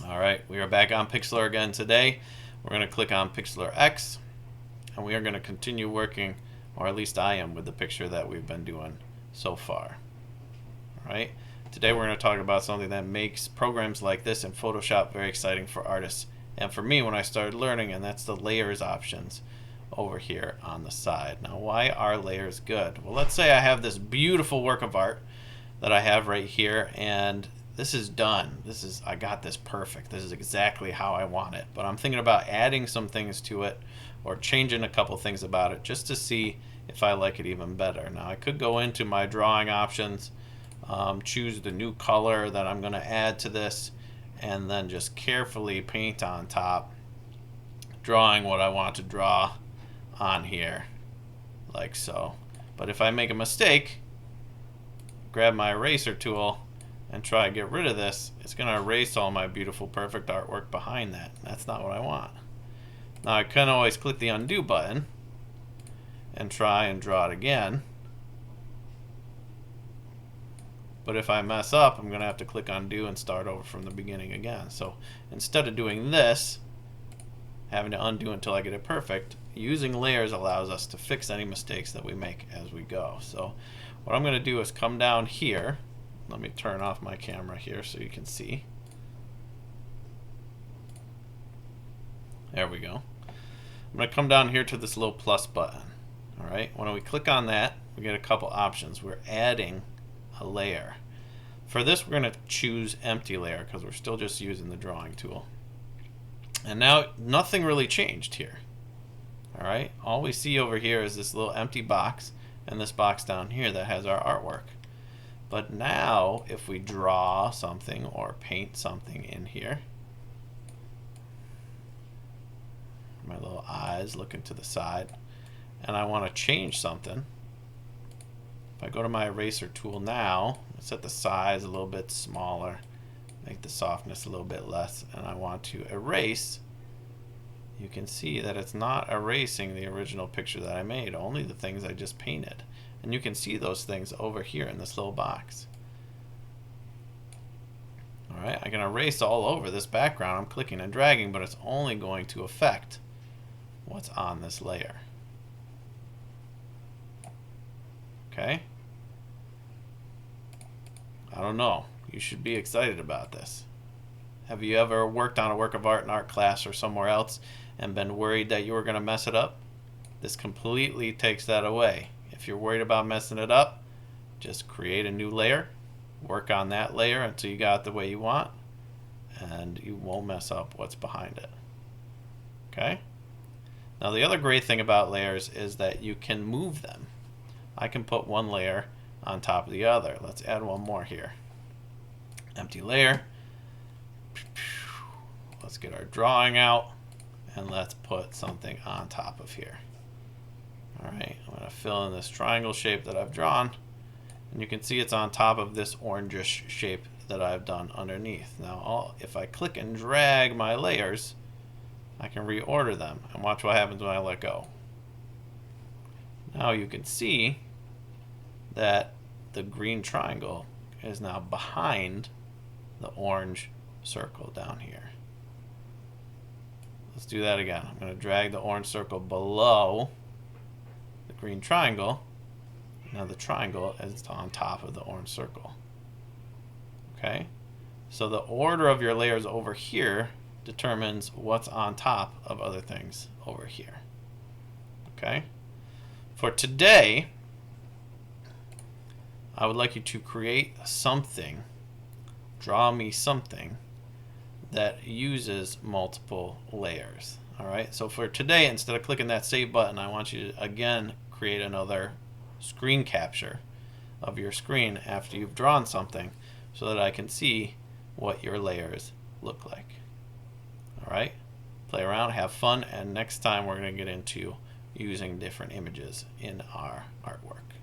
Alright, we are back on Pixlr again today. We're going to click on Pixlr X, and we are going to continue working, or at least I am, with the picture that we've been doing so far. Alright, today we're going to talk about something that makes programs like this in Photoshop very exciting for artists, and for me when I started learning, and that's the layers options over here on the side. Now, why are layers good? Well, let's say I have this beautiful work of art that I have right here, and this is done. I got this perfect. This is exactly how I want it. But I'm thinking about adding some things to it or changing a couple things about it just to see if I like it even better. Now I could go into my drawing options, choose the new color that I'm going to add to this, and then just carefully paint on top, drawing what I want to draw on here, like so. But if I make a mistake, grab my eraser tool and try to get rid of this, it's going to erase all my beautiful perfect artwork behind that. That's not what I want. Now I can always click the undo button and try and draw it again, but if I mess up, I'm going to have to click undo and start over from the beginning again. So instead of doing this, having to undo until I get it perfect, using layers allows us to fix any mistakes that we make as we go. So what I'm going to do is come down here. Let me turn off my camera here so you can see. There we go. I'm going to come down here to this little plus button. Alright, when we click on that, we get a couple options. We're adding a layer. For this, we're going to choose empty layer because we're still just using the drawing tool. And now nothing really changed here. Alright, all we see over here is this little empty box and this box down here that has our artwork. But now, if we draw something or paint something in here, my little eyes looking to the side, and I want to change something, if I go to my eraser tool now, set the size a little bit smaller, make the softness a little bit less, and I want to erase, you can see that it's not erasing the original picture that I made, only the things I just painted. And you can see those things over here in this little box. Alright, I can erase all over this background. I'm clicking and dragging, but it's only going to affect what's on this layer. Okay? I don't know. You should be excited about this. Have you ever worked on a work of art in art class or somewhere else and been worried that you were going to mess it up? This completely takes that away. If you're worried about messing it up, just create a new layer, work on that layer until you got it the way you want, and you won't mess up what's behind it. Okay? Now the other great thing about layers is that you can move them. I can put one layer on top of the other. Let's add one more here. Empty layer. Let's get our drawing out, and let's put something on top of here. Alright, I'm going to fill in this triangle shape that I've drawn, and you can see it's on top of this orangish shape that I've done underneath. Now if I click and drag my layers, I can reorder them, and watch what happens when I let go. Now you can see that the green triangle is now behind the orange circle down here. Let's do that again. I'm going to drag the orange circle below the green triangle. Now the triangle is on top of the orange circle. Okay? So the order of your layers over here determines what's on top of other things over here. Okay? For today, I would like you to create something, draw me something that uses multiple layers. Alright, so for today, instead of clicking that save button, I want you to again create another screen capture of your screen after you've drawn something so that I can see what your layers look like. Alright, play around, have fun, and next time we're going to get into using different images in our artwork.